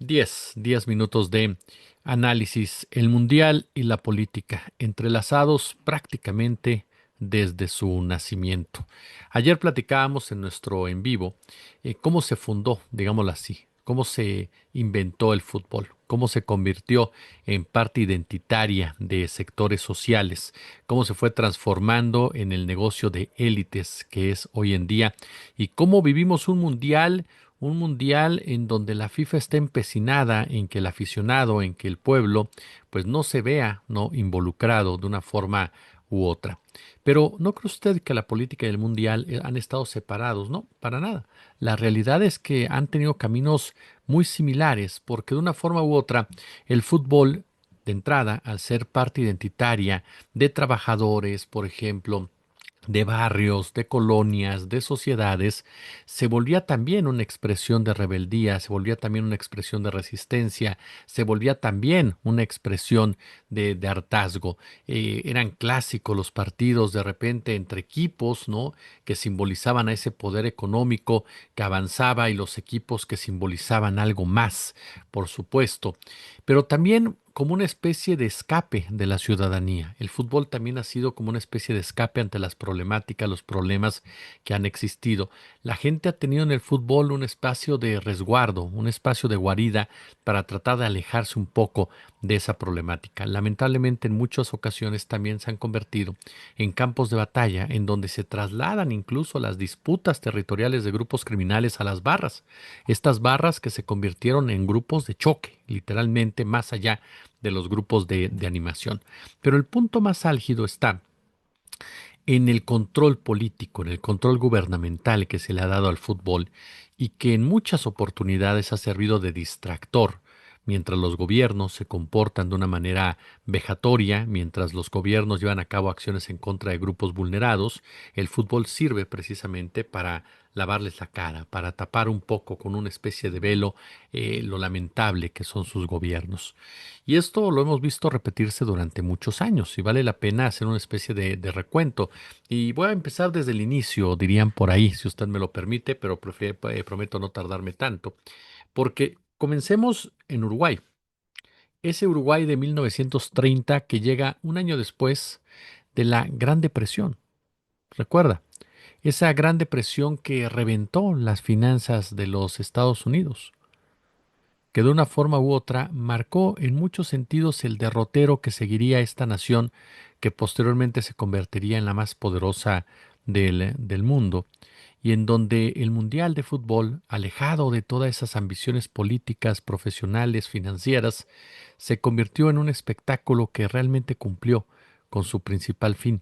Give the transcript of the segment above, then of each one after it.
10 minutos de análisis, el mundial y la política, entrelazados prácticamente desde su nacimiento. Ayer platicábamos en nuestro en vivo cómo se fundó, digámoslo así, cómo se inventó el fútbol, cómo se convirtió en parte identitaria de sectores sociales, cómo se fue transformando en el negocio de élites que es hoy en día y cómo vivimos un mundial en donde la FIFA está empecinada en que el aficionado, en que el pueblo, pues no se vea no involucrado de una forma u otra. Pero ¿no cree usted que la política y el mundial han estado separados? No, para nada. La realidad es que han tenido caminos muy similares, porque de una forma u otra el fútbol, de entrada, al ser parte identitaria de trabajadores, por ejemplo, de barrios, de colonias, de sociedades, se volvía también una expresión de rebeldía, se volvía también una expresión de resistencia, se volvía también una expresión de hartazgo. Eran clásicos los partidos de repente entre equipos, ¿no? Que simbolizaban a ese poder económico que avanzaba y los equipos que simbolizaban algo más, por supuesto, pero también como una especie de escape de la ciudadanía. El fútbol también ha sido como una especie de escape ante las problemáticas, los problemas que han existido. La gente ha tenido en el fútbol un espacio de resguardo, un espacio de guarida para tratar de alejarse un poco de esa problemática. Lamentablemente en muchas ocasiones también se han convertido en campos de batalla en donde se trasladan incluso las disputas territoriales de grupos criminales a las barras. Estas barras que se convirtieron en grupos de choque, literalmente más allá de los grupos de animación. Pero el punto más álgido está en el control político, en el control gubernamental que se le ha dado al fútbol y que en muchas oportunidades ha servido de distractor. Mientras los gobiernos se comportan de una manera vejatoria, mientras los gobiernos llevan a cabo acciones en contra de grupos vulnerados, el fútbol sirve precisamente para lavarles la cara, para tapar un poco con una especie de velo lo lamentable que son sus gobiernos. Y esto lo hemos visto repetirse durante muchos años y vale la pena hacer una especie de recuento. Y voy a empezar desde el inicio, dirían por ahí, si usted me lo permite, pero prometo no tardarme tanto, porque comencemos en Uruguay. Ese Uruguay de 1930 que llega un año después de la Gran Depresión. Recuerda, esa Gran Depresión que reventó las finanzas de los Estados Unidos, que de una forma u otra marcó en muchos sentidos el derrotero que seguiría esta nación, que posteriormente se convertiría en la más poderosa del mundo, y en donde el Mundial de Fútbol, alejado de todas esas ambiciones políticas, profesionales, financieras, se convirtió en un espectáculo que realmente cumplió con su principal fin: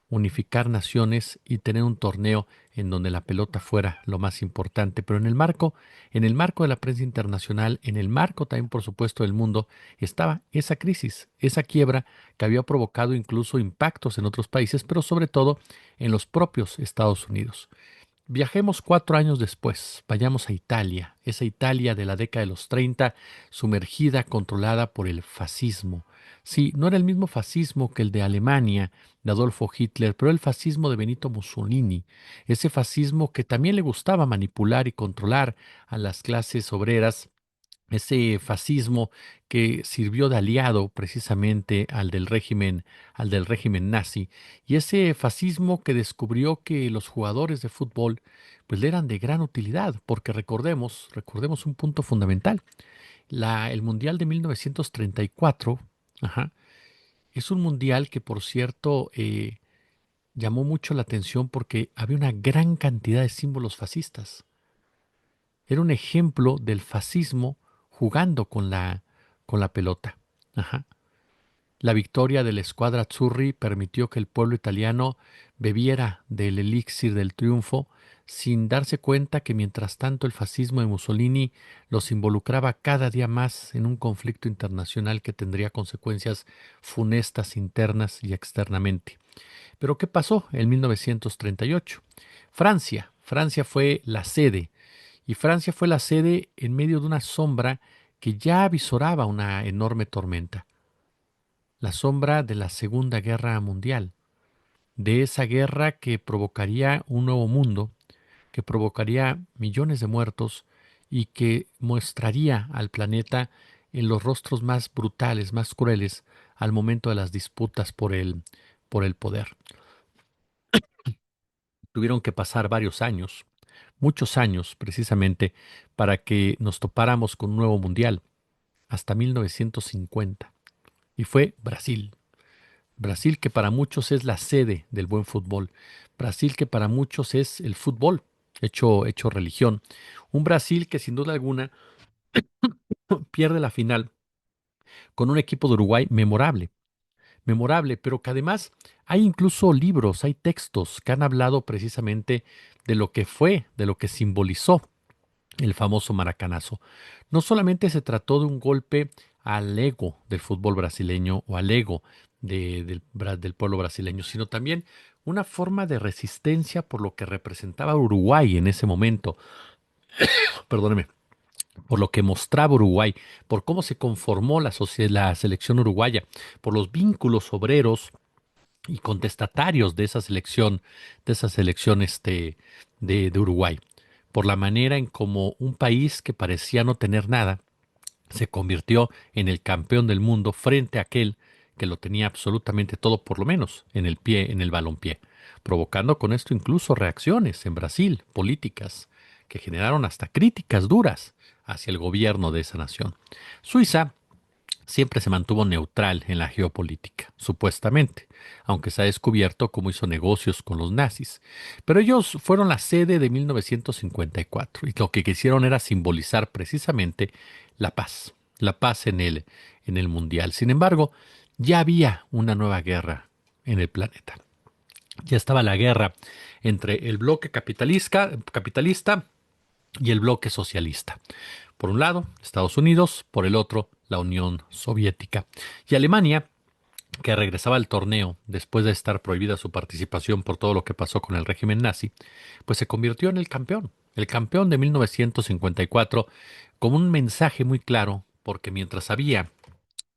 unificar naciones y tener un torneo en donde la pelota fuera lo más importante. Pero en el marco de la prensa internacional, en el marco también, por supuesto, del mundo, estaba esa crisis, esa quiebra que había provocado incluso impactos en otros países, pero sobre todo en los propios Estados Unidos. Viajemos 4 años después, vayamos a Italia, esa Italia de la década de los 30, sumergida, controlada por el fascismo. Sí, no era el mismo fascismo que el de Alemania, de Adolfo Hitler, pero el fascismo de Benito Mussolini, ese fascismo que también le gustaba manipular y controlar a las clases obreras, ese fascismo que sirvió de aliado precisamente al del régimen nazi, y ese fascismo que descubrió que los jugadores de fútbol pues le eran de gran utilidad, porque recordemos un punto fundamental. El Mundial de 1934, ajá, es un mundial que, por cierto, llamó mucho la atención porque había una gran cantidad de símbolos fascistas. Era un ejemplo del fascismo jugando con la pelota. Ajá. La victoria de la escuadra Azzurri permitió que el pueblo italiano bebiera del elixir del triunfo sin darse cuenta que mientras tanto el fascismo de Mussolini los involucraba cada día más en un conflicto internacional que tendría consecuencias funestas internas y externamente. Pero ¿qué pasó en 1938? Francia fue la sede, y Francia fue la sede en medio de una sombra que ya avisoraba una enorme tormenta, la sombra de la Segunda Guerra Mundial, de esa guerra que provocaría un nuevo mundo, que provocaría millones de muertos y que mostraría al planeta en los rostros más brutales, más crueles, al momento de las disputas por el poder. Tuvieron que pasar varios años, muchos años precisamente, para que nos topáramos con un nuevo mundial, hasta 1950. Y fue Brasil. Brasil que para muchos es la sede del buen fútbol. Brasil que para muchos es el fútbol hecho religión. Un Brasil que sin duda alguna pierde la final con un equipo de Uruguay memorable, memorable, pero que además hay incluso libros, hay textos que han hablado precisamente de lo que fue, de lo que simbolizó el famoso maracanazo. No solamente se trató de un golpe al ego del fútbol brasileño o al ego del pueblo brasileño, sino también una forma de resistencia por lo que representaba Uruguay en ese momento. Perdóneme, por lo que mostraba Uruguay, por cómo se conformó la selección uruguaya, por los vínculos obreros y contestatarios de esa selección de Uruguay, por la manera en cómo un país que parecía no tener nada se convirtió en el campeón del mundo frente a aquel que lo tenía absolutamente todo, por lo menos en el pie, en el balompié, provocando con esto incluso reacciones en Brasil, políticas, que generaron hasta críticas duras hacia el gobierno de esa nación. Suiza siempre se mantuvo neutral en la geopolítica, supuestamente, aunque se ha descubierto cómo hizo negocios con los nazis. Pero ellos fueron la sede de 1954 y lo que quisieron era simbolizar precisamente la paz en el mundial. Sin embargo, ya había una nueva guerra en el planeta. Ya estaba la guerra entre el bloque capitalista y el bloque socialista. Por un lado, Estados Unidos, por el otro, la Unión Soviética. Y Alemania, que regresaba al torneo después de estar prohibida su participación por todo lo que pasó con el régimen nazi, pues se convirtió en el campeón de 1954, con un mensaje muy claro, porque mientras había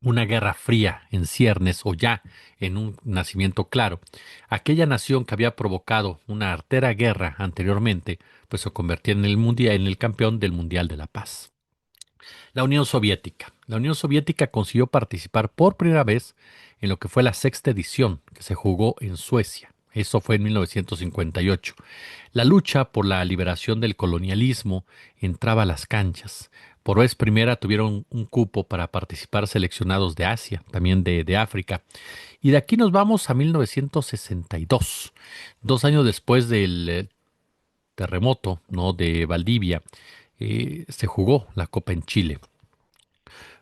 una guerra fría en ciernes o ya en un nacimiento claro, aquella nación que había provocado una artera guerra anteriormente, pues se convertía en el mundial, en el campeón del Mundial de la Paz. La Unión Soviética. La Unión Soviética consiguió participar por primera vez en lo que fue la sexta edición que se jugó en Suecia. Eso fue en 1958. La lucha por la liberación del colonialismo entraba a las canchas. Por vez primera tuvieron un cupo para participar seleccionados de Asia, también de África. Y de aquí nos vamos a 1962, 2 años después del terremoto, ¿no?, de Valdivia. Se jugó la Copa en Chile.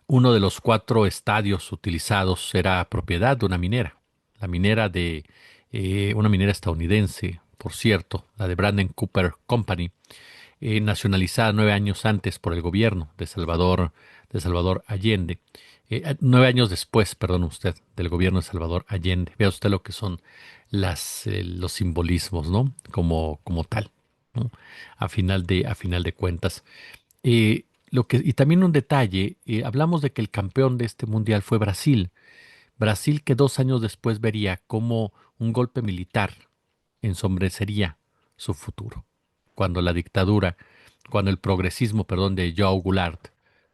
Uno de los 4 estadios utilizados era propiedad de una minera, la minera de una minera estadounidense, por cierto, la de Brandon Cooper Company, nacionalizada 9 años antes por el gobierno de Salvador Allende. 9 años después, perdón usted, del gobierno de Salvador Allende. Vea usted lo que son los simbolismos, ¿no? Como tal, ¿no? A final de cuentas. Y también un detalle, hablamos de que el campeón de este mundial fue Brasil. Brasil que 2 años después vería cómo un golpe militar ensombrecería su futuro. Cuando la dictadura, cuando el progresismo, perdón, de João Goulart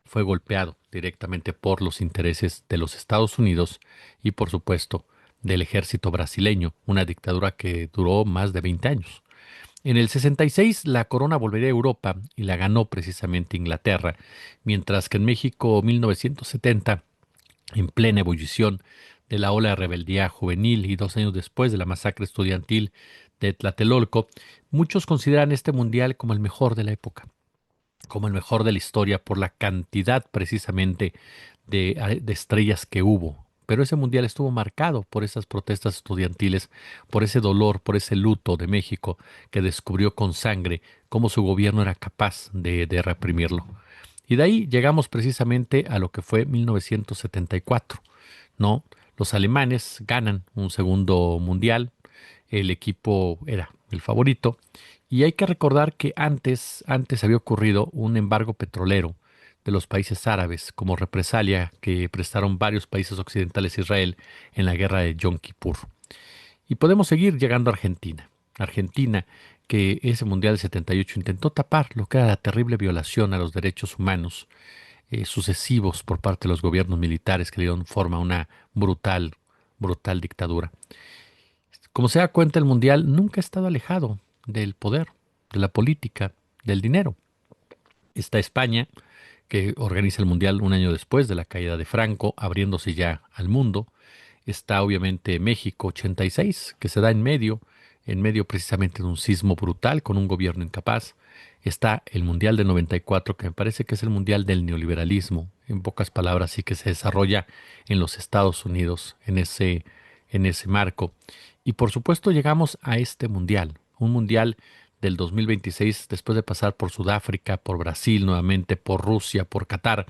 fue golpeado directamente por los intereses de los Estados Unidos y, por supuesto, del ejército brasileño, una dictadura que duró más de 20 años. En el 66 la corona volvería a Europa y la ganó precisamente Inglaterra, mientras que en México 1970, en plena ebullición de la ola de rebeldía juvenil y 2 años después de la masacre estudiantil de Tlatelolco, muchos consideran este mundial como el mejor de la época, como el mejor de la historia por la cantidad precisamente de estrellas que hubo. Pero ese mundial estuvo marcado por esas protestas estudiantiles, por ese dolor, por ese luto de México que descubrió con sangre cómo su gobierno era capaz de reprimirlo. Y de ahí llegamos precisamente a lo que fue 1974, ¿no? Los alemanes ganan un segundo mundial, el equipo era el favorito, y hay que recordar que antes había ocurrido un embargo petrolero de los países árabes como represalia que prestaron varios países occidentales a Israel en la guerra de Yom Kippur. Y podemos seguir llegando a Argentina. Argentina, que ese Mundial del 78 intentó tapar lo que era la terrible violación a los derechos humanos sucesivos por parte de los gobiernos militares que le dieron forma a una brutal dictadura. Como se da cuenta, el Mundial nunca ha estado alejado del poder, de la política, del dinero. Está España, que organiza el Mundial un año después de la caída de Franco, abriéndose ya al mundo. Está obviamente México 86, que se da en medio precisamente de un sismo brutal con un gobierno incapaz. Está el Mundial de 94, que me parece que es el Mundial del neoliberalismo, en pocas palabras, sí que se desarrolla en los Estados Unidos en ese marco. Y por supuesto llegamos a este Mundial, un Mundial del 2026, después de pasar por Sudáfrica, por Brasil nuevamente, por Rusia, por Qatar,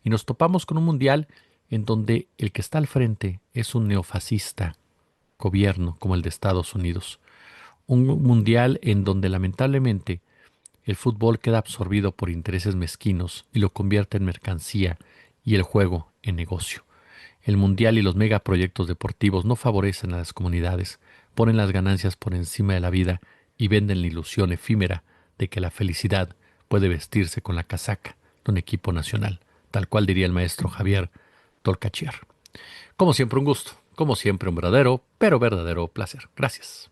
y nos topamos con un Mundial en donde el que está al frente es un neofascista gobierno como el de Estados Unidos. Un mundial en donde lamentablemente el fútbol queda absorbido por intereses mezquinos y lo convierte en mercancía y el juego en negocio. El mundial y los megaproyectos deportivos no favorecen a las comunidades, ponen las ganancias por encima de la vida y venden la ilusión efímera de que la felicidad puede vestirse con la casaca de un equipo nacional, tal cual diría el maestro Javier Tolcachier. Como siempre un gusto, como siempre un verdadero, pero verdadero placer. Gracias.